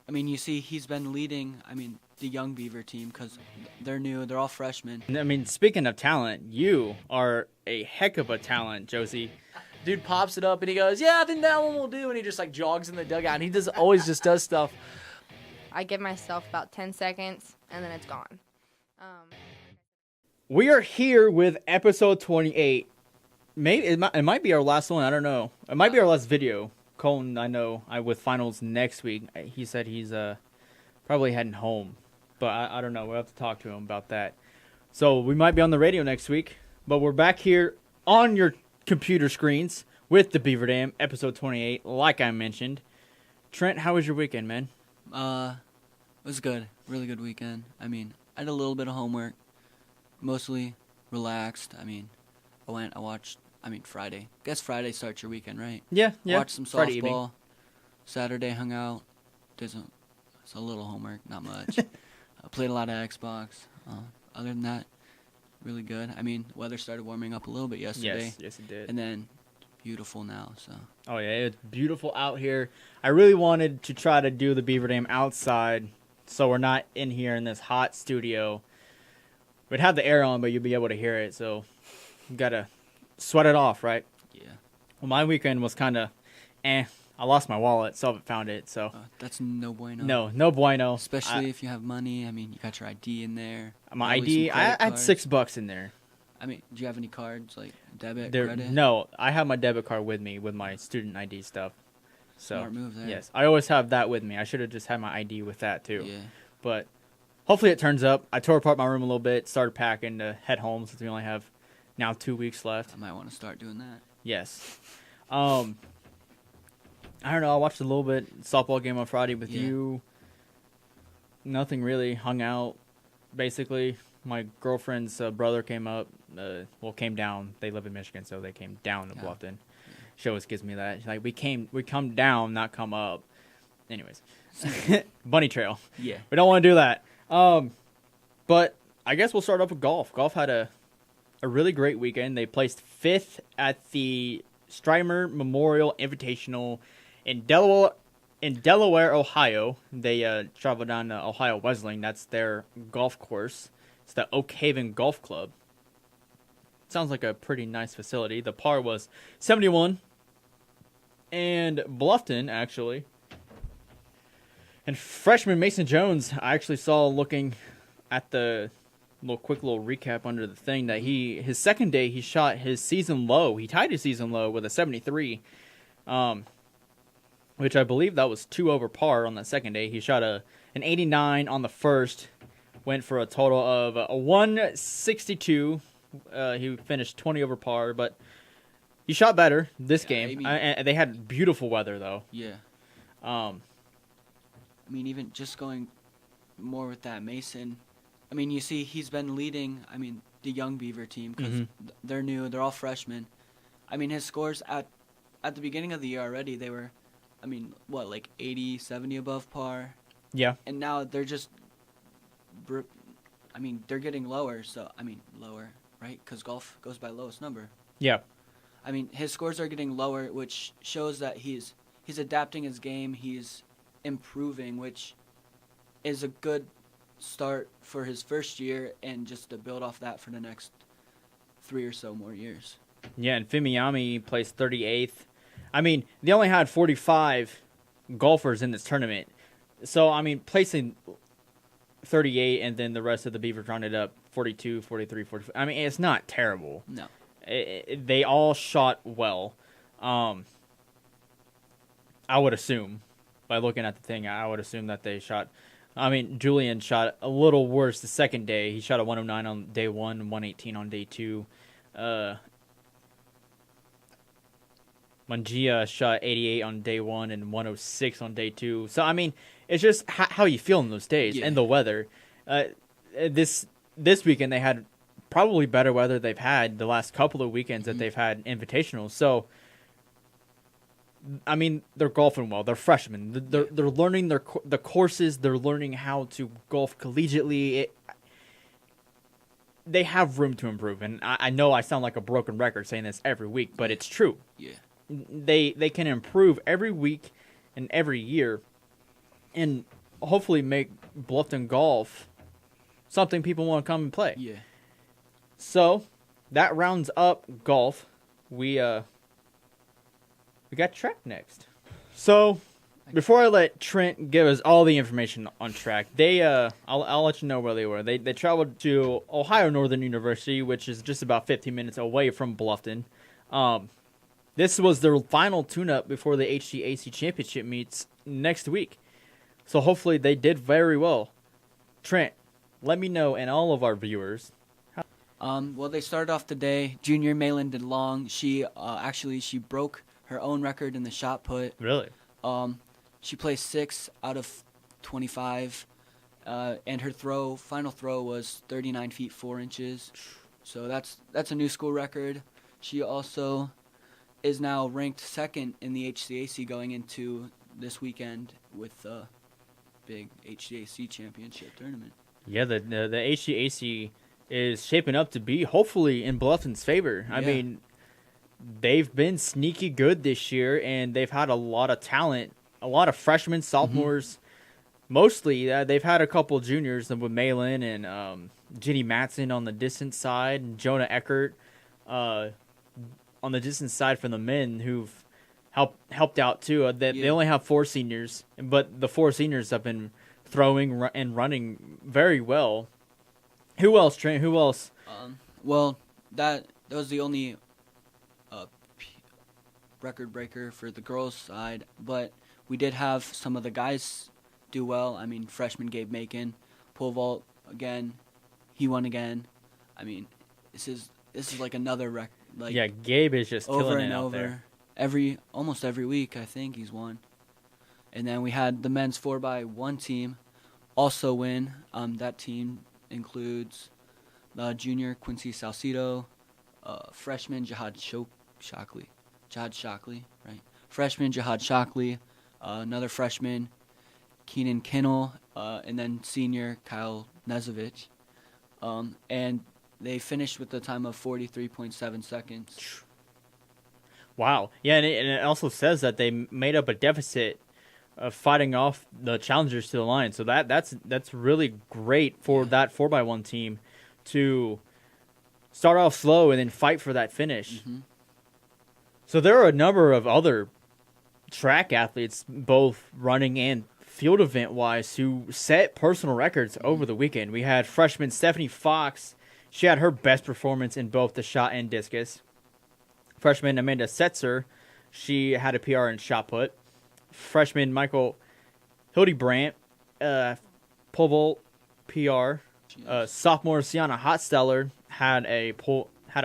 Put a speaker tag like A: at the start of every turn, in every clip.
A: I mean, you see, he's been leading, the young Beaver team because they're new. They're all freshmen.
B: I mean, speaking of talent, you are a heck of a talent, Josie.
C: Dude pops it up and he goes, yeah, I think that one will do. And he just like jogs in the dugout. And he always just does stuff.
D: I give myself about 10 seconds and then it's gone.
B: We are here with episode 28. Maybe it might be our last one. I don't know. It might be our last video. Colton, I know, with finals next week. He said he's probably heading home, but I don't know. We'll have to talk to him about that. So we might be on the radio next week, but we're back here on your computer screens with the Beaver Dam, episode 28, like I mentioned. Trent, how was your weekend, man?
A: It was good. Really good weekend. I had a little bit of homework. Mostly relaxed. I watched, Friday. Guess Friday starts your weekend, right?
B: Yeah.
A: Watched some
B: Friday evening.
A: softball. Saturday hung out. It's a little homework, not much. I played a lot of Xbox. Other than that, really good. Weather started warming up a little bit yesterday.
B: Yes, it did.
A: And then beautiful now, so.
B: Oh, yeah, it's beautiful out here. I really wanted to try to do the Beaver Dam outside, so we're not in here in this hot studio. We'd have the air on, but you'd be able to hear it, so you got to sweat it off, right?
A: Yeah.
B: Well, my weekend was kind of I lost my wallet, so I haven't found it, so.
A: That's no bueno.
B: No bueno.
A: Especially if you have money. You got your ID in there.
B: My ID, I had $6 in there.
A: Do you have any cards, like debit, credit?
B: No, I have my debit card with me with my student ID stuff. So,
A: Smart move there.
B: Yes, I always have that with me. I should have just had my ID with that, too.
A: Yeah.
B: But hopefully it turns up. I tore apart my room a little bit, started packing to head home since we only have now 2 weeks left.
A: I might want to start doing that.
B: Yes. I don't know. I watched a little bit softball game on Friday with you. Nothing really. Hung out, basically. My girlfriend's brother came up. Came down. They live in Michigan, so they came down to Bluffton. Yeah. She always gives me that. She's like, we come down, not come up. Anyways, bunny trail.
A: Yeah.
B: We don't want to do that. But I guess we'll start off with golf. Golf had a really great weekend. They placed 5th at the Strymer Memorial Invitational in Delaware, Ohio. They traveled down to Ohio Wesleyan. That's their golf course. It's the Oak Haven Golf Club. Sounds like a pretty nice facility. The par was 71. And Bluffton, actually. And freshman Mason Jones, I actually saw looking at the quick little recap under the thing that his second day he shot his season low. He tied his season low with a 73, which I believe that was 2 over par on that second day. He shot an 89 on the first, went for a total of a 162. He finished 20 over par, but he shot better this game. They had beautiful weather though.
A: Yeah. Even just going more with that, Mason. You see, he's been leading, the young Beaver team because they're new. They're all freshmen. His scores at the beginning of the year already, they were, 80, 70 above par.
B: Yeah.
A: And now they're just, they're getting lower. So, lower, right? Because golf goes by lowest number.
B: Yeah.
A: His scores are getting lower, which shows that he's adapting his game. He's improving, which is a good start for his first year and just to build off that for the next 3 or so more years.
B: Yeah, and Fimiyami placed 38th. They only had 45 golfers in this tournament. So, placing 38 and then the rest of the Beavers rounded up 42, 43, 44. It's not terrible.
A: No.
B: They all shot well. I would assume, by looking at the thing, I would assume that they shot... Julian shot a little worse the second day. He shot a 109 on day 1 and 118 on day 2. Mangia shot 88 on day 1 and 106 on day 2. So, it's just how you feel in those days and the weather. This weekend they had probably better weather they've had the last couple of weekends that they've had invitationals. So, they're golfing well. They're freshmen. They're learning the courses. They're learning how to golf collegiately. They have room to improve. And I know I sound like a broken record saying this every week, but it's true.
A: Yeah.
B: They can improve every week and every year. And hopefully make Bluffton golf something people want to come and play.
A: Yeah.
B: So that rounds up golf. We got track next. So before I let Trent give us all the information on track, I'll let you know where they were. They traveled to Ohio Northern University, which is just about 15 minutes away from Bluffton. This was their final tune-up before the HCAC Championship meets next week. So hopefully they did very well. Trent, let me know, and all of our viewers.
A: Well, they started off the day. Junior Malin did long. She broke her own record in the shot put.
B: Really?
A: She placed 6 out of 25, and her final throw was 39 feet 4 inches. So that's a new school record. She also is now ranked second in the HCAC going into this weekend with the big HCAC championship tournament.
B: Yeah, the HCAC is shaping up to be hopefully in Bluffton's favor. I mean, they've been sneaky good this year, and they've had a lot of talent, a lot of freshmen, sophomores. Mostly, they've had a couple juniors with Malin and Ginny Matson on the distance side, and Jonah Eckert on the distance side from the men who've helped out too. They only have 4 seniors, but the 4 seniors have been throwing and running very well. Who else, Trent? Who else?
A: Well, that was the only record breaker for the girls' side, but we did have some of the guys do well. I mean, freshman Gabe Macon, pole vault again. He won again. I mean, this is like another record. Like,
B: yeah, Gabe is just
A: over
B: killing
A: and
B: it out
A: over.
B: there.
A: Almost every week, I think he's won. And then we had the men's 4x1 team also win. That team includes junior Quincy Salcido, freshman Jihad Shockley, right? Freshman Jihad Shockley, another freshman Keenan Kinnell, and then senior Kyle Nezovich. And they finished with a time of 43.7 seconds.
B: Wow. Yeah, and it also says that they made up a deficit of fighting off the challengers to the line. So that's really great for that 4x1 team to start off slow and then fight for that finish.
A: Mm-hmm.
B: So there are a number of other track athletes, both running and field event wise, who set personal records over the weekend. We had freshman Stephanie Fox. She had her best performance in both the shot and discus. Freshman Amanda Setzer, she had a PR in shot put. Freshman Michael Hildebrandt, pole vault PR. Sophomore Sienna Hotsteller had a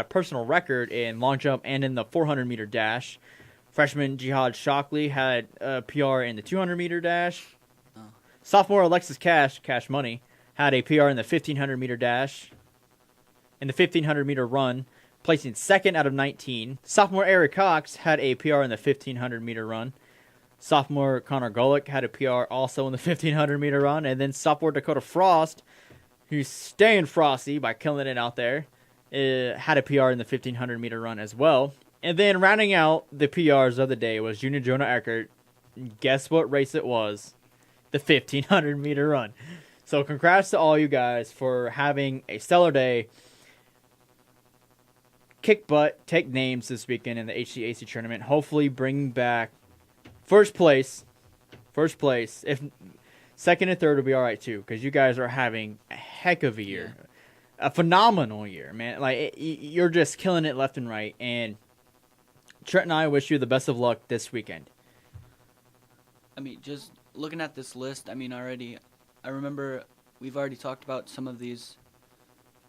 B: personal record in long jump and in the 400-meter dash. Freshman Jihad Shockley had a PR in the 200-meter dash. Sophomore Alexis Cash Money, had a PR in the 1,500-meter dash. In the 1,500-meter run, placing second out of 19. Sophomore Eric Cox had a PR in the 1,500-meter run. Sophomore Connor Golick had a PR also in the 1,500-meter run. And then sophomore Dakota Frost, who's staying frosty by killing it out there, had a PR in the 1,500-meter run as well. And then rounding out the PRs of the day was junior Jonah Eckert. Guess what race it was? The 1,500-meter run. So congrats to all you guys for having a stellar day. Kick butt, take names this weekend in the HCAC tournament. Hopefully bring back first place. If second and third will be all right too, because you guys are having a heck of a year. A phenomenal year, man. Like, you're just killing it left and right. And Trent and I wish you the best of luck this weekend.
A: I mean, just looking at this list, I mean, I remember we've already talked about some of these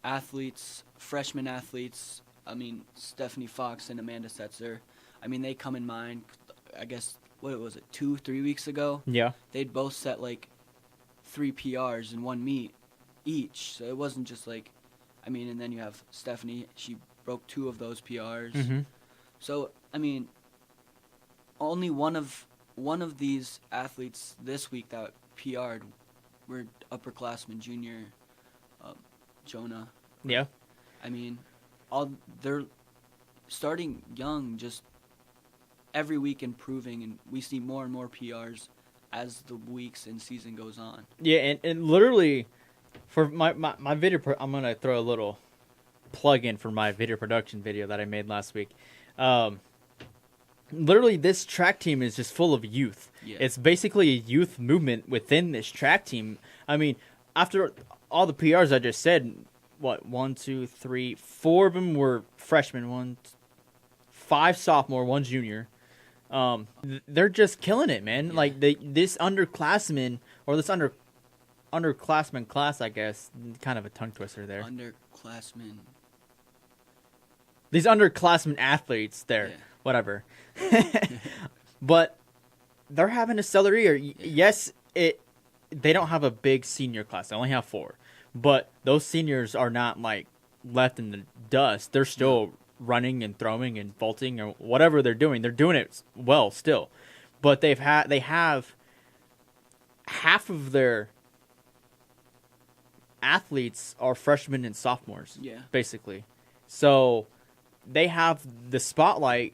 A: athletes, freshman athletes. I mean, Stephanie Fox and Amanda Setzer. I mean, they come in mind. I guess, what was it, 2-3 weeks ago?
B: Yeah.
A: They'd both set, like, 3 PRs in one meet each. So it wasn't just, like, I mean, and then you have Stephanie. She broke 2 of those PRs.
B: Mm-hmm.
A: So, I mean, only one of these athletes this week that PR'd were upperclassmen junior Jonah.
B: Yeah.
A: I mean, they're starting young, just every week improving, and we see more and more PRs as the weeks and season goes on.
B: Yeah, and literally, for my video, I'm going to throw a little plug in for my video production video that I made last week. Literally, this track team is just full of youth.
A: Yeah.
B: It's basically a youth movement within this track team. I mean, after all the PRs I just said, what, 1, 2, 3, 4 of them were freshmen, 5 sophomore, 1 junior. They're just killing it, man.
A: Yeah.
B: Like this underclassmen or this underclassmen class, I guess, kind of a tongue twister there.
A: Underclassmen.
B: These underclassmen athletes there, whatever. But they're having a stellar year. Yes, they don't have a big senior class. They only have 4. But those seniors are not like left in the dust. They're still running and throwing and vaulting or whatever they're doing. They're doing it well still. But they have half of their athletes are freshmen and sophomores.
A: Yeah.
B: Basically. So they have the spotlight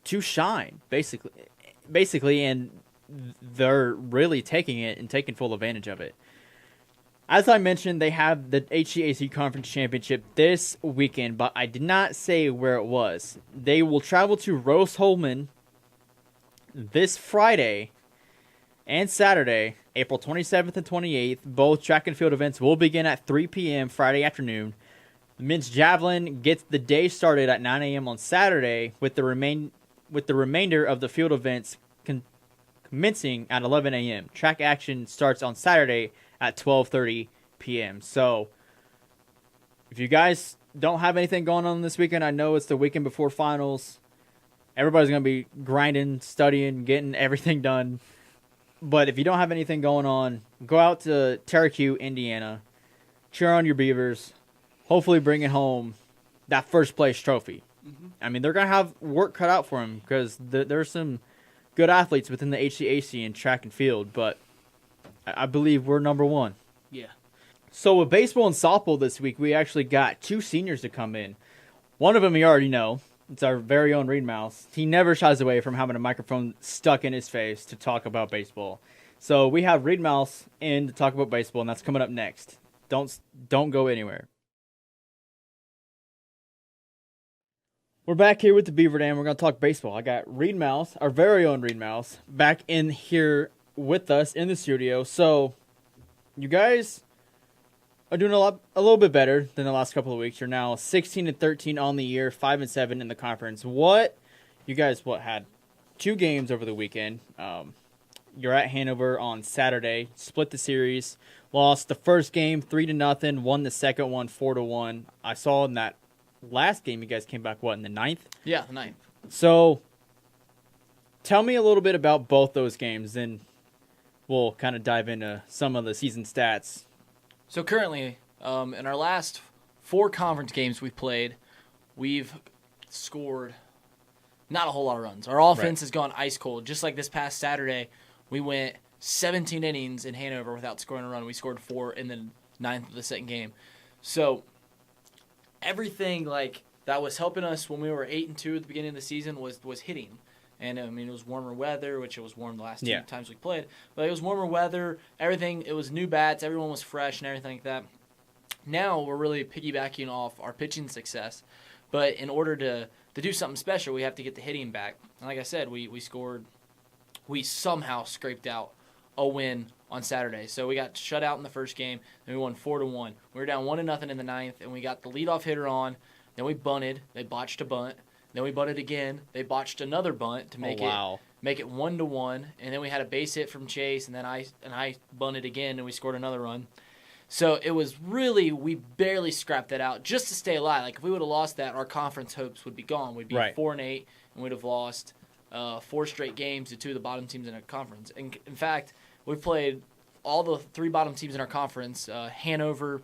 B: to shine, basically, and they're really taking it and taking full advantage of it. As I mentioned, they have the HCAC Conference Championship this weekend, but I did not say where it was. They will travel to Rose-Hulman this Friday and Saturday, April 27th and 28th. Both track and field events will begin at 3 p.m. Friday afternoon. The men's javelin gets the day started at 9 a.m. on Saturday, with the remainder of the field events commencing at 11 a.m. Track action starts on Saturday at 12:30 p.m. So, if you guys don't have anything going on this weekend, I know it's the weekend before finals. Everybody's going to be grinding, studying, getting everything done. But if you don't have anything going on, go out to Cherokee, Indiana, cheer on your Beavers, hopefully bringing home that first place trophy.
A: Mm-hmm.
B: I mean, they're going to have work cut out for them because there's some good athletes within the HCAC in track and field, but I believe we're number 1.
A: Yeah.
B: So with baseball and softball this week, we actually got 2 seniors to come in. One of them you already know. It's our very own Reid Mouse. He never shies away from having a microphone stuck in his face to talk about baseball. So we have Reid Mouse in to talk about baseball, and that's coming up next. Don't go anywhere. We're back here with the Beaver Dam. We're going to talk baseball. I got Reid Mouse, our very own Reid Mouse, back in here with us in the studio. So, you guys are doing a little bit better than the last couple of weeks. You're now 16-13 on the year, 5-7 in the conference. You guys had 2 games over the weekend. You're at Hanover on Saturday, split the series, lost the first game 3-0, won the second one 4-1. I saw in that last game you guys came back in the 9th?
C: Yeah, the 9th. So,
B: tell me a little bit about both those games, then we'll kind of dive into some of the season stats.
C: So currently, in our last 4 conference games we've played, we've scored not a whole lot of runs. Our offense has gone ice cold. Just like this past Saturday, we went 17 innings in Hanover without scoring a run. We scored 4 in the 9th of the second game. So everything like that was helping us when we were 8-2 at the beginning of the season was hitting. And, I mean, it was warmer weather, which it was warm the last 2 times we played. But it was warmer weather, everything. It was new bats. Everyone was fresh and everything like that. Now we're really piggybacking off our pitching success. But in order to do something special, we have to get the hitting back. And like I said, we somehow scraped out a win on Saturday. So we got shut out in the first game, then we won 4-1. We were down 1-0 in the 9th, and we got the leadoff hitter on. Then we bunted. They botched a bunt. Then we bunted again. They botched another bunt to make it 1-1. And then we had a base hit from Chase, and then I bunted again, and we scored another run. So it was really, we barely scrapped that out just to stay alive. Like if we would have lost that, our conference hopes would be gone. We'd be 4-8, and we'd have lost 4 straight games to 2 of the bottom teams in our conference. And in fact, we've played all the 3 bottom teams in our conference: Hanover,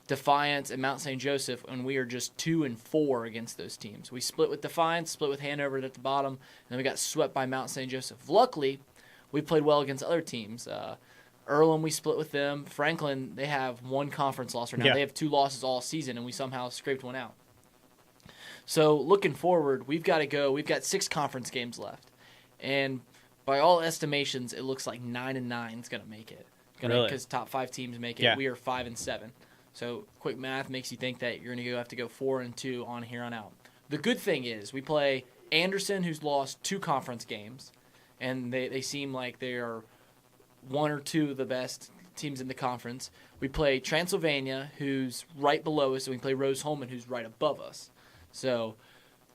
C: Defiance, and Mount St. Joseph, and we are just 2-4 against those teams. We split with Defiance, split with Hanover at the bottom, and then we got swept by Mount St. Joseph. Luckily, we played well against other teams. Earlham, we split with them. Franklin, they have 1 conference loss right now. They have 2 losses all season, and we somehow scraped 1 out. So looking forward, we've got to go. We've got 6 conference games left, and by all estimations, it looks like 9-9 is going to make it.
B: Really?
C: Because top 5 teams make it.
B: Yeah.
C: We are 5-7. So quick math makes you think that you're going to have to go 4-2 on here on out. The good thing is we play Anderson, who's lost 2 conference games, and they seem like they are 1 or 2 of the best teams in the conference. We play Transylvania, who's right below us, and we play Rose-Hulman, who's right above us. So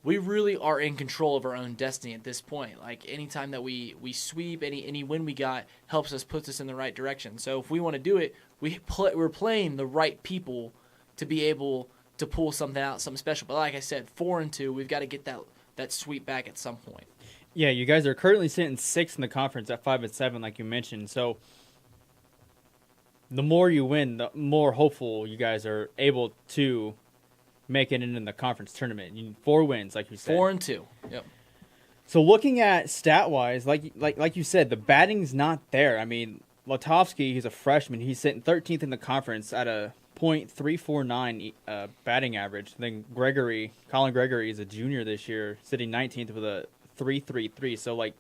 C: we really are in control of our own destiny at this point. Like, anytime that we sweep, any win we got helps us, puts us in the right direction. So if we want to do it, we're playing the right people to be able to pull something out, something special. But like I said, 4-2, we've got to get that sweep back at some point.
B: Yeah, you guys are currently sitting 6th in the conference at 5-7, like you mentioned. So the more you win, the more hopeful you guys are able to make it into the conference tournament. You need 4 wins, like you said.
C: 4-2. Yep.
B: So looking at stat-wise, like you said, the batting's not there. I mean, Latovsky, he's a freshman. He's sitting 13th in the conference at a .349 batting average. Then Colin Gregory is a junior this year, sitting 19th with a .333. So, like,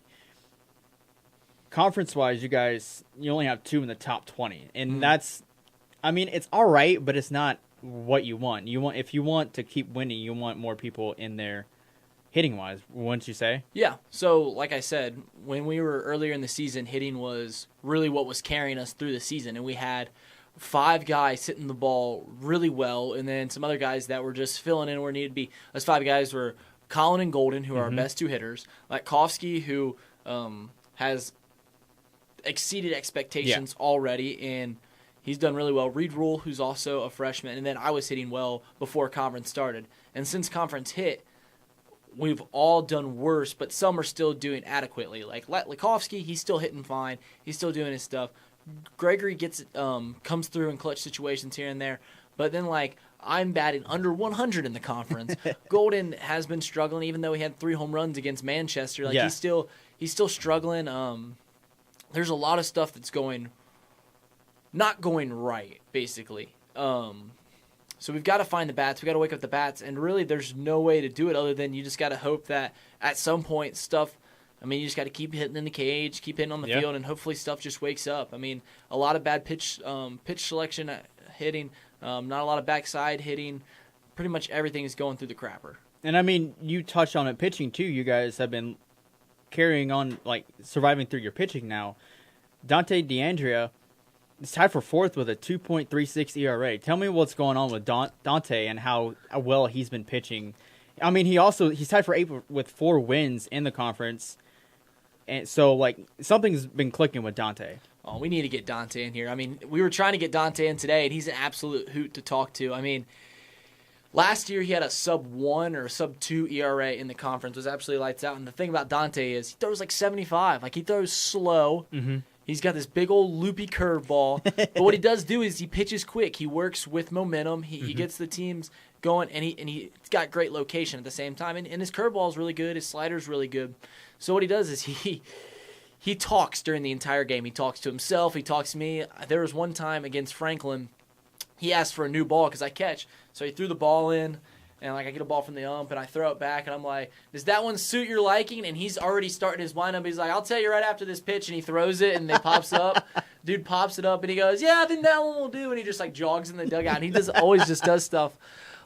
B: conference-wise, you only have 2 in the top 20. And that's, I mean, it's all right, but it's not what you want. If you want to keep winning, you want more people in there hitting-wise, wouldn't you say?
C: Yeah. So, like I said, when we were earlier in the season, hitting was really what was carrying us through the season. And we had 5 guys hitting the ball really well, and then some other guys that were just filling in where needed to be. Those 5 guys were Colin and Golden, who are our best 2 hitters. Latkovsky, who has exceeded expectations already, and he's done really well. Reid, who's also a freshman, and then I was hitting well before conference started. And since conference hit, we've all done worse, but some are still doing adequately. Like Latkovsky, he's still hitting fine. He's still doing his stuff. Gregory comes through in clutch situations here and there. But then, like, I'm batting under 100 in the conference. Golden has been struggling, even though he had 3 home runs against Manchester. Like, he's still struggling. There's a lot of stuff that's not going right, basically. So we've got to find the bats. We've got to wake up the bats. And really, there's no way to do it other than you just got to hope that at some point you just got to keep hitting in the cage, keep hitting on the field, and hopefully stuff just wakes up. I mean, a lot of bad pitch selection hitting, not a lot of backside hitting. Pretty much everything is going through the crapper. And,
B: I mean, you touched on it pitching, too. You guys have been carrying on, like, surviving through your pitching now. Dante DeAndrea is tied for 4th with a 2.36 ERA. Tell me what's going on with Dante and how well he's been pitching. I mean, he's tied for 8th with 4 wins in the conference. And so, like, something's been clicking with Dante.
C: Oh, we need to get Dante in here. I mean, we were trying to get Dante in today, and he's an absolute hoot to talk to. I mean, last year he had a sub-1 or sub-2 ERA in the conference. It was absolutely lights out. And the thing about Dante is he throws like 75. Like, he throws slow. Mm-hmm. He's got this big old loopy curveball. But what he does do is he pitches quick. He works with momentum. He gets the teams going, and he's got great location at the same time. And his curveball is really good. His slider is really good. So what he does is he talks during the entire game. He talks to himself. He talks to me. There was one time against Franklin, he asked for a new ball because I catch. So he threw the ball in, and like I get a ball from the ump, and I throw it back, and I'm like, does that one suit your liking? And he's already starting his windup. He's like, I'll tell you right after this pitch, and he throws it, and it pops up. Dude pops it up, and he goes, yeah, I think that one will do, and he just like jogs in the dugout. And he always just does stuff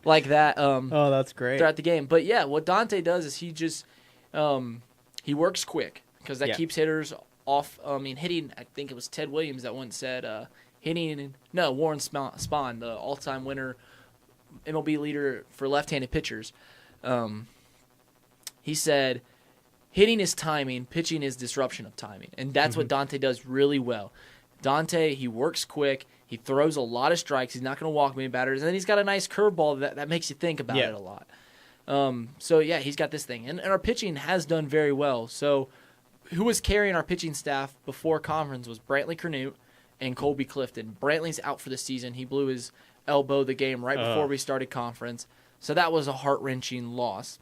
C: like that.
B: Oh, that's great.
C: Throughout the game. But yeah, what Dante does is he just he works quick because that keeps hitters off. I mean, hitting. I think it was Ted Williams that once said Warren Spahn, the all-time winner, MLB leader for left-handed pitchers. He said, hitting is timing, pitching is disruption of timing. And that's what Dante does really well. Dante, he works quick. He throws a lot of strikes. He's not going to walk many batters. And then he's got a nice curveball that makes you think about it a lot. So, yeah, he's got this thing. And our pitching has done very well. So who was carrying our pitching staff before conference was Brantley Canute and Colby Clifton. Brantley's out for the season. He blew his elbow the game right before we started conference. So that was a heart-wrenching loss.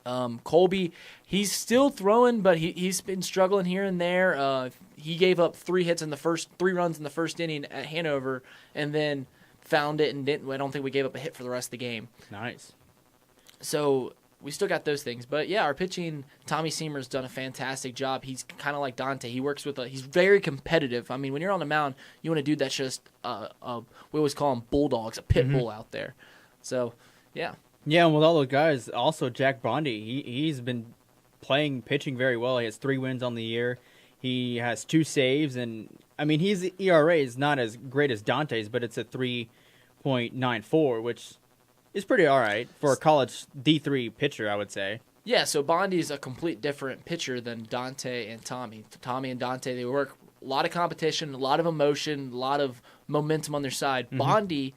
C: Colby, he's still throwing, but he's been struggling here and there. He gave up 3 runs in the first inning at Hanover, and then found it and didn't. I don't think we gave up a hit for the rest of the game.
B: Nice.
C: So we still got those things. But yeah, our pitching, Tommy Seamer's done a fantastic job. He's kind of like Dante. He works with he's very competitive. I mean, when you're on the mound, you want a dude that's just we always call them bulldogs, a pit bull out there. So yeah.
B: Yeah, and with all those guys, also Jack Bondi, he's been pitching very well. He has 3 wins on the year. He has 2 saves, and I mean his ERA is not as great as Dante's, but it's a 3.94, which is pretty all right for a college D3 pitcher, I would say.
C: Yeah, so Bondi's a complete different pitcher than Dante and Tommy. Tommy and Dante, they work a lot of competition, a lot of emotion, a lot of momentum on their side. Bondi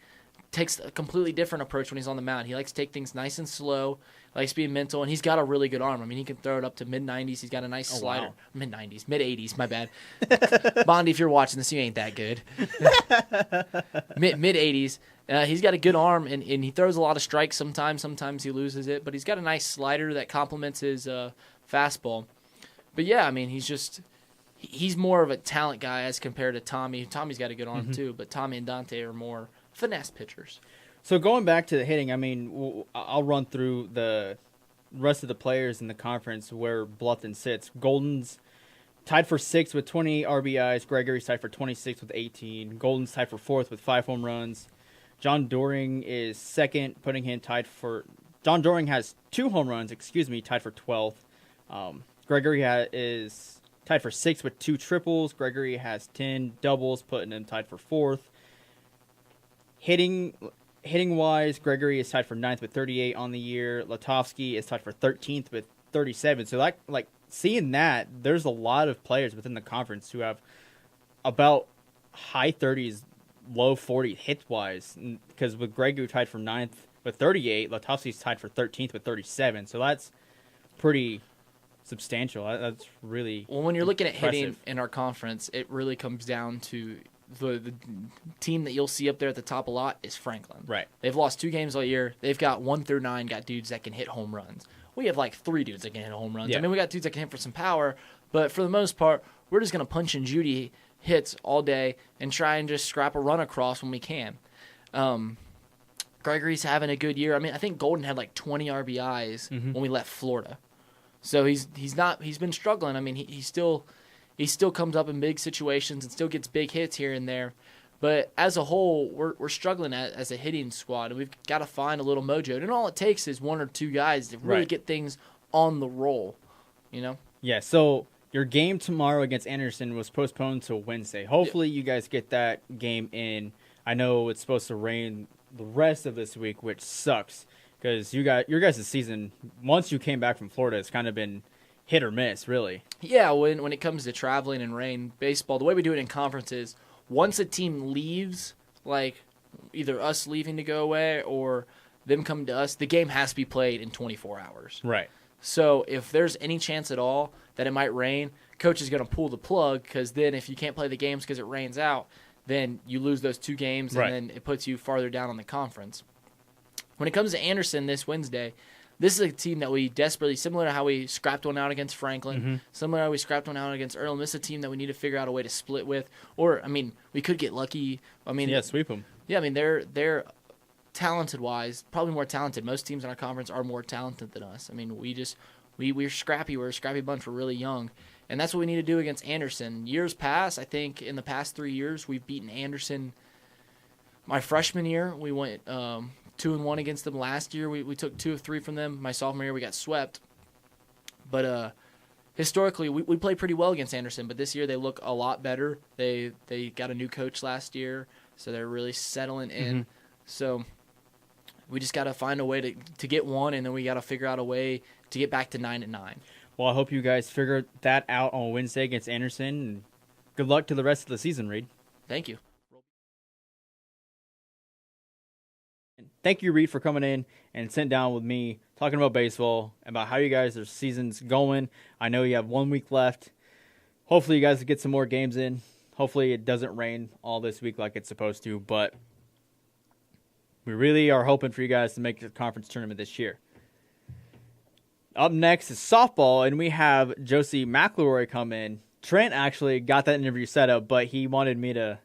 C: takes a completely different approach when he's on the mound. He likes to take things nice and slow, likes being mental, and he's got a really good arm. I mean, he can throw it up to mid-90s. He's got a nice slider. Wow. Mid-90s, mid-80s, my bad. Bondi, if you're watching this, you ain't that good. Mid-80s. He's got a good arm, and he throws a lot of strikes sometimes. Sometimes he loses it, but he's got a nice slider that complements his fastball. But, yeah, I mean, he's more of a talent guy as compared to Tommy. Tommy's got a good arm, too, but Tommy and Dante are more finesse pitchers.
B: So going back to the hitting, I mean, I'll run through the rest of the players in the conference where Bluffton sits. Golden's tied for 6th with 20 RBIs. Gregory's tied for 26th with 18. Golden's tied for 4th with 5 home runs. John Doring is 2nd, putting him tied for... John Doring has 2 home runs, tied for 12th. Gregory is tied for 6th with 2 triples. Gregory has 10 doubles, putting him tied for 4th. Hitting-wise, Gregory is tied for 9th with 38 on the year. Latovsky is tied for 13th with 37. So, seeing that, there's a lot of players within the conference who have about high 30s, low 40s hits-wise. Because with Gregory tied for 9th with 38, Latovsky's tied for 13th with 37. So, that's pretty substantial. That's really
C: Well, when you're looking at
B: impressive.
C: hitting in our conference, it really comes down to... The team that you'll see up there at the top a lot is Franklin.
B: Right.
C: They've lost 2 games all year. They've got 1 through 9 got dudes that can hit home runs. We have 3 dudes that can hit home runs.
B: Yeah.
C: I mean, we got dudes that can hit for some power, but for the most part, we're just going to punch and Judy hits all day and try and just scrap a run across when we can. Gregory's having a good year. I mean, I think Golden had 20 RBIs when we left Florida. So he's been struggling. I mean, he still comes up in big situations and still gets big hits here and there. But as a whole, we're struggling as a hitting squad, and we've got to find a little mojo. And all it takes is 1 or 2 guys to really get things on the roll, you know?
B: Yeah, so your game tomorrow against Anderson was postponed to Wednesday. Hopefully you guys get that game in. I know it's supposed to rain the rest of this week, which sucks because your guys' season, once you came back from Florida, it's kind of been hit or miss, really.
C: Yeah, when it comes to traveling and rain, baseball, the way we do it in conferences, once a team leaves, either us leaving to go away or them coming to us, the game has to be played in 24 hours.
B: Right.
C: So if there's any chance at all that it might rain, coach is going to pull the plug because then if you can't play the games because it rains out, then you lose those 2 games and then it puts you farther down on the conference. When it comes to Anderson this Wednesday, this is a team that we desperately, similar to how we scrapped one out against Franklin, similar to how we scrapped one out against Earlham, this is a team that we need to figure out a way to split with. Or, I mean, we could get lucky. I mean,
B: yeah, sweep them.
C: Yeah, I mean, they're talented-wise, probably more talented. Most teams in our conference are more talented than us. I mean, we're scrappy. We're a scrappy bunch. We're really young. And that's what we need to do against Anderson. Years past, I think in the past 3 years, we've beaten Anderson. My freshman year, we went 2-1 against them. Last year, we took 2 of 3 from them. My sophomore year, we got swept. But historically, we played pretty well against Anderson. But this year, they look a lot better. They got a new coach last year, so they're really settling in. So we just got to find a way to get one, and then we got to figure out a way to get back to 9-9.
B: Well, I hope you guys figure that out on Wednesday against Anderson. And good luck to the rest of the season, Reid.
C: Thank you.
B: Thank you, Reid, for coming in and sitting down with me, talking about baseball, about how you guys' season's going. I know you have 1 week left. Hopefully you guys get some more games in. Hopefully it doesn't rain all this week like it's supposed to, but we really are hoping for you guys to make the conference tournament this year. Up next is softball, and we have Josie McElroy come in. Trent actually got that interview set up, but he wanted me to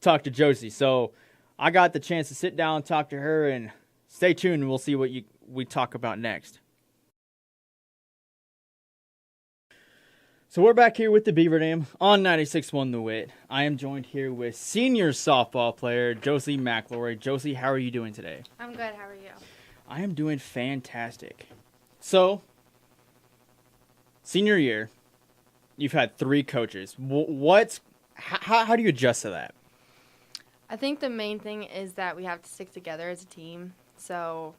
B: talk to Josie. So I got the chance to sit down and talk to her, and stay tuned, and we'll see what we talk about next. So we're back here with the Beaver Dam on 96.1 The Wit. I am joined here with senior softball player Josie McElroy. Josie, how are you doing today?
D: I'm good. How are you?
B: I am doing fantastic. So, senior year, you've had 3 coaches. How do you adjust to that?
D: I think the main thing is that we have to stick together as a team. So,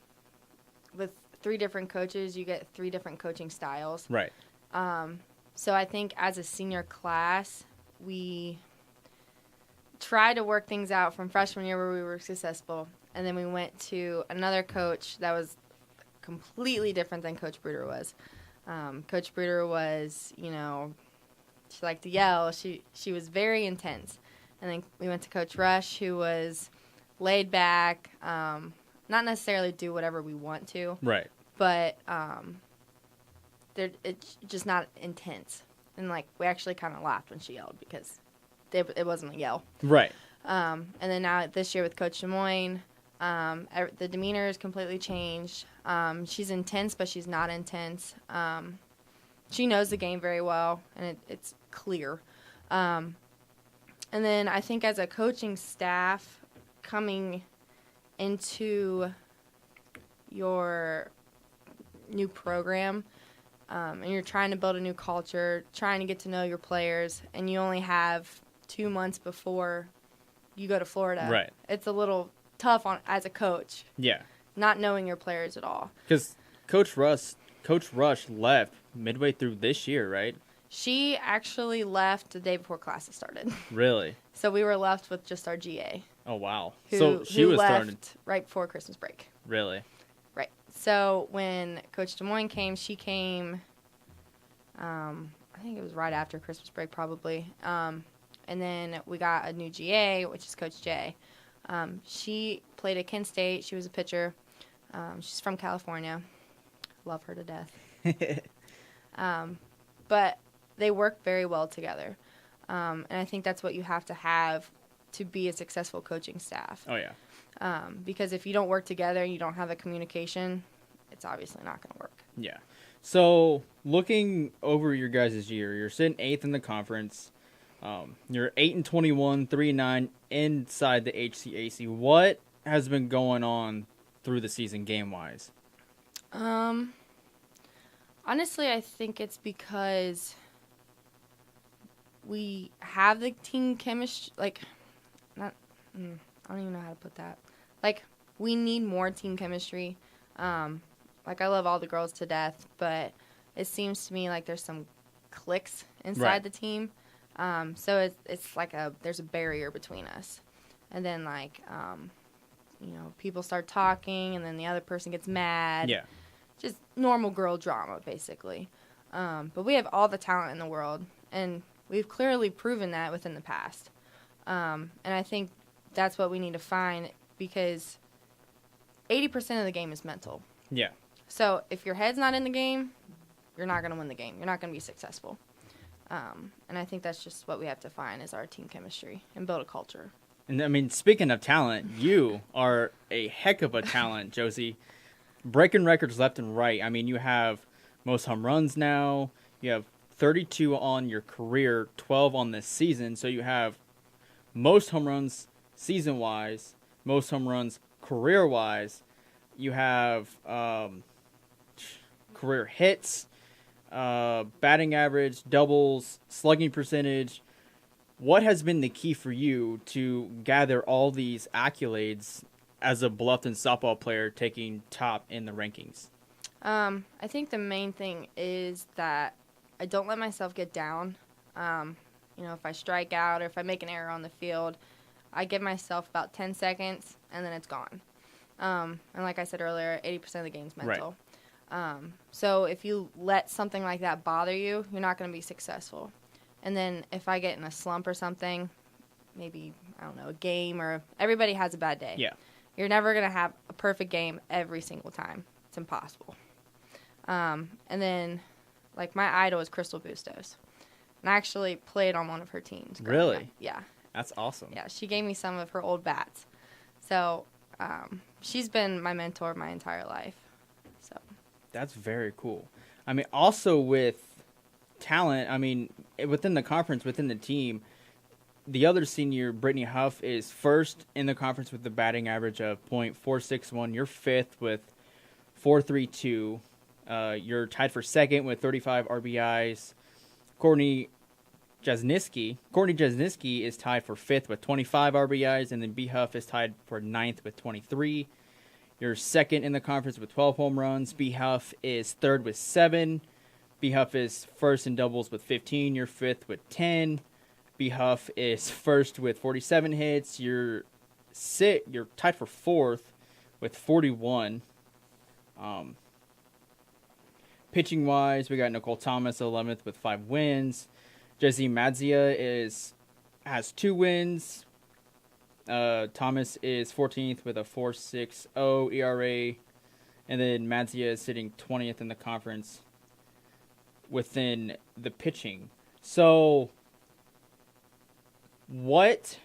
D: with 3 different coaches, you get 3 different coaching styles.
B: Right.
D: So I think as a senior class, we tried to work things out from freshman year where we were successful. And then we went to another coach that was completely different than Coach Bruder was. Coach Bruder was, she liked to yell. She was very intense. And then we went to Coach Rush, who was laid back, not necessarily do whatever we want to.
B: Right.
D: But it's just not intense. And, we actually kind of laughed when she yelled because it wasn't a yell.
B: Right.
D: And then now this year with Coach Des Moines, the demeanor is completely changed. She's intense, but she's not intense. She knows the game very well, and it's clear. And then I think as a coaching staff coming into your new program, and you're trying to build a new culture, trying to get to know your players, and you only have 2 months before you go to Florida.
B: Right.
D: It's a little tough as a coach.
B: Yeah.
D: Not knowing your players at all.
B: Because Coach Rush left midway through this year, right?
D: She actually left the day before classes started.
B: Really?
D: So we were left with just our GA.
B: Oh, wow.
D: Who,
B: so she
D: who
B: was
D: left
B: starting.
D: right before Christmas break.
B: Really?
D: Right. So when Coach Des Moines came, she came, I think it was right after Christmas break probably. And then we got a new GA, which is Coach J. She played at Kent State. She was a pitcher. She's from California. Love her to death. But they work very well together. And I think that's what you have to be a successful coaching staff.
B: Oh, yeah.
D: Because if you don't work together and you don't have the communication, it's obviously not going to work.
B: Yeah. So, looking over your guys' year, you're sitting 8th in the conference. You're 8-21, 3-9 inside the HCAC. What has been going on through the season game-wise?
D: Honestly, I think it's because we have the team chemistry. I don't even know how to put that. We need more team chemistry. I love all the girls to death, but it seems to me like there's some cliques inside the team. So it's there's a barrier between us. And then, people start talking, and then the other person gets mad.
B: Yeah.
D: Just normal girl drama, basically. But we have all the talent in the world, and we've clearly proven that within the past. And I think that's what we need to find, because 80% of the game is mental.
B: Yeah.
D: So if your head's not in the game, you're not going to win the game. You're not going to be successful. And I think that's just what we have to find is our team chemistry and build a culture.
B: And, speaking of talent, you are a heck of a talent, Josie. Breaking records left and right. You have most home runs now. You have 32 on your career, 12 on this season. So you have most home runs season-wise, most home runs career-wise. You have career hits, batting average, doubles, slugging percentage. What has been the key for you to gather all these accolades as a Bluffton softball player taking top in the rankings?
D: I think the main thing is that I don't let myself get down. If I strike out or if I make an error on the field, I give myself about 10 seconds, and then it's gone. And like I said earlier, 80% of the game is mental. Right. So if you let something like that bother you, you're not going to be successful. And then if I get in a slump or something, maybe, a game, or everybody has a bad day.
B: Yeah.
D: You're never going to have a perfect game every single time. It's impossible. And then, my idol is Crystal Bustos. And I actually played on one of her teams.
B: Really?
D: Yeah.
B: That's awesome.
D: Yeah, she gave me some of her old bats. So, she's been my mentor my entire life. So.
B: That's very cool. Also with talent, I mean, within the conference, within the team, the other senior, Brittany Huff, is first in the conference with the batting average of .461. You're fifth with .432. You're tied for second with 35 RBIs. Courtney Jasniski is tied for fifth with 25 RBIs, and then B. Huff is tied for ninth with 23. You're second in the conference with 12 home runs. B. Huff is third with 7. B. Huff is first in doubles with 15. You're fifth with 10. B. Huff is first with 47 hits. You're tied for fourth with 41. Pitching wise, we got Nicole Thomas 11th with 5 wins. Josie Madzia has 2 wins. Thomas is 14th with a 4.60 ERA, and then Madzia is sitting 20th in the conference within the pitching. So, what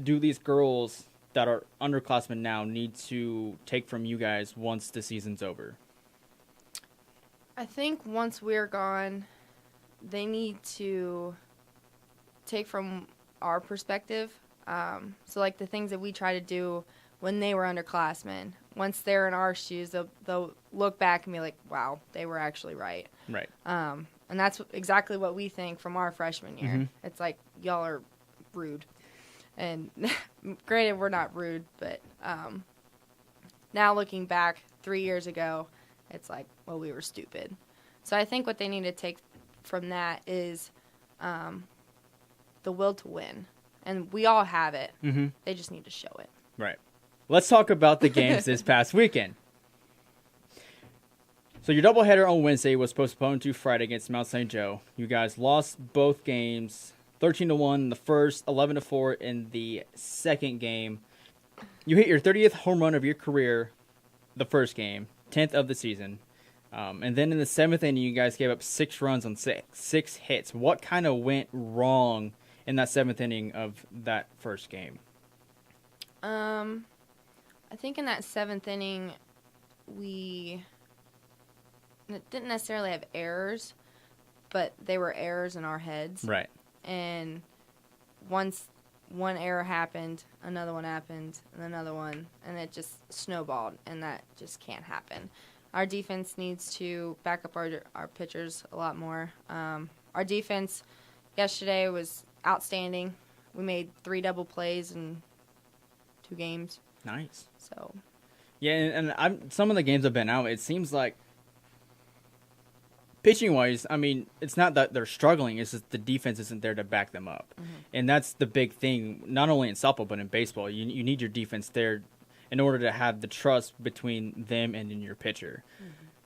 B: do these girls that are underclassmen now need to take from you guys once the season's over?
D: I think once we're gone, they need to take from our perspective. So, like, the things that we try to do when they were underclassmen, once they're in our shoes, they'll look back and be like, wow, they were actually right.
B: Right.
D: And that's exactly what we think from our freshman year.
B: Mm-hmm.
D: It's like, y'all are rude. And granted, we're not rude, but now looking back 3 years ago, it's like, well, we were stupid. So I think what they need to take from that is the will to win. And we all have it.
B: Mm-hmm.
D: They just need to show it.
B: Right. Let's talk about the games this past weekend. So your doubleheader on Wednesday was postponed to Friday against Mount St. Joe. You guys lost both games, 13-1 in the first, 11-4 in the second game. You hit your 30th home run of your career the first game, 10th of the season. And then in the 7th inning, you guys gave up 6 runs on 6 hits. What kind of went wrong in that 7th inning of that first game?
D: I think in that 7th inning, we didn't necessarily have errors, but they were errors in our heads.
B: Right.
D: And once one error happened, another one happened, and another one, and it just snowballed, and that just can't happen. Our defense needs to back up our pitchers a lot more. Our defense yesterday was outstanding. We made 3 double plays in 2 games.
B: Nice.
D: So.
B: Yeah, and some of the games I've been out, it seems like pitching-wise, I mean, it's not that they're struggling. It's just the defense isn't there to back them up. Mm-hmm. And that's the big thing, not only in softball but in baseball. You need your defense there in order to have the trust between them and in your pitcher.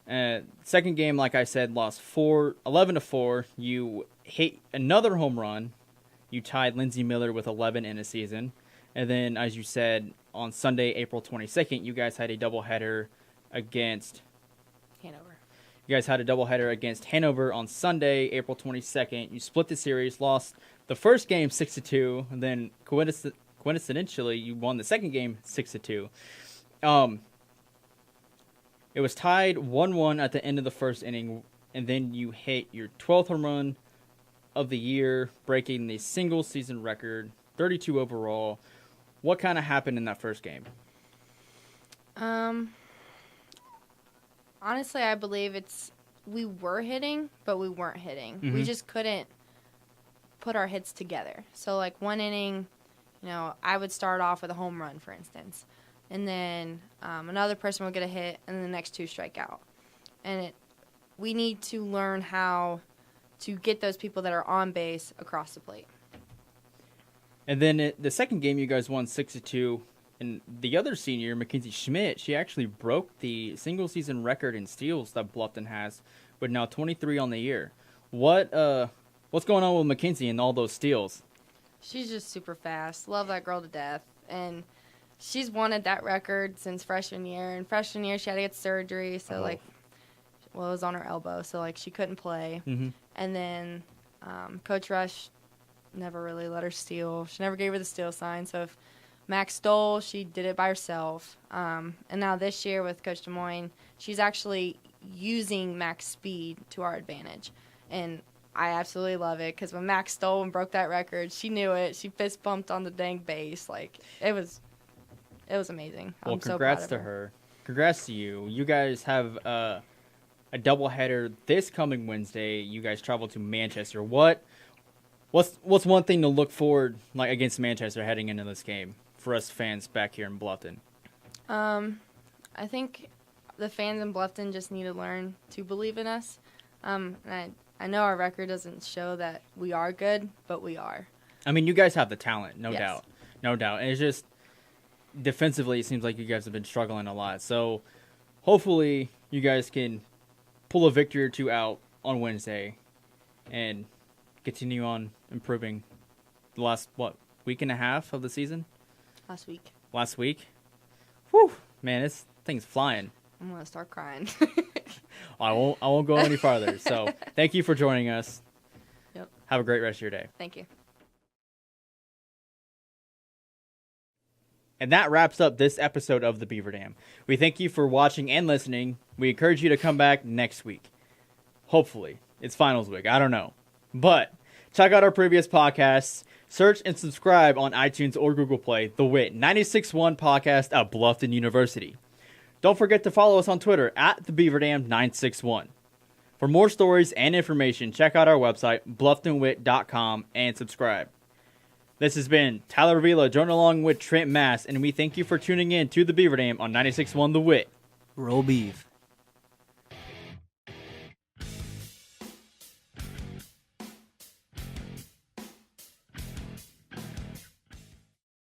B: Mm-hmm. Second game, like I said, lost 11-4. You hit another home run. You tied Lindsey Miller with 11 in a season. And then, as you said, on Sunday, April 22nd, you guys had a doubleheader against
D: Hanover.
B: You guys had a doubleheader against Hanover on Sunday, April 22nd. You split the series, lost the first game 6-2, and then coincidentally, you won the second game 6-2. It was tied 1-1 at the end of the first inning, and then you hit your 12th home run of the year, breaking the single season record, 32 overall. What kind of happened in that first game?
D: Honestly, I believe we were hitting, but we weren't hitting. Mm-hmm. We just couldn't put our hits together. So, like, one inning, I would start off with a home run, for instance. And then another person would get a hit, and then the next 2 strike out. And we need to learn how to get those people that are on base across the plate.
B: And then the second game, you guys won 6-2. And the other senior, Mackenzie Schmidt, she actually broke the single-season record in steals that Bluffton has, with now 23 on the year. What's going on with Mackenzie and all those steals?
D: She's just super fast. Love that girl to death. And she's wanted that record since freshman year. And freshman year, she had to get surgery, so, it was on her elbow, so, she couldn't play. Mm-hmm. And then Coach Rush never really let her steal. She never gave her the steal sign, so if Max stole, she did it by herself. And now this year with Coach Des Moines, she's actually using Max's speed to our advantage. And I absolutely love it because when Max stole and broke that record, she knew it. She fist bumped on the dang base. Like, it was amazing.
B: Well,
D: I'm so
B: congrats
D: proud of
B: to her. Congrats to you. You guys have a doubleheader this coming Wednesday. You guys travel to Manchester. What's one thing to look forward like against Manchester heading into this game for us fans back here in Bluffton?
D: I think the fans in Bluffton just need to learn to believe in us. And I know our record doesn't show that we are good, but we are.
B: I mean, you guys have the talent, no
D: Yes.
B: doubt. No doubt. And it's just defensively, it seems like you guys have been struggling a lot. So hopefully you guys can pull a victory or two out on Wednesday and continue on improving the last, week and a half of the season? Last week? Whew, man, this thing's flying.
D: I'm going to start crying.
B: I won't go any farther. So thank you for joining us.
D: Yep.
B: Have a great rest of your day.
D: Thank you.
B: And that wraps up this episode of the Beaver Dam. We thank you for watching and listening. We encourage you to come back next week. Hopefully. It's finals week. I don't know. But check out our previous podcasts. Search and subscribe on iTunes or Google Play, The Wit 96.1 podcast at Bluffton University. Don't forget to follow us on Twitter at TheBeaverDam961. For more stories and information, check out our website, blufftonwit.com, and subscribe. This has been Tyler Avila, joined along with Trent Mast, and we thank you for tuning in to the Beaver Dam on 96.1 The Wit.
A: Roll Beeve.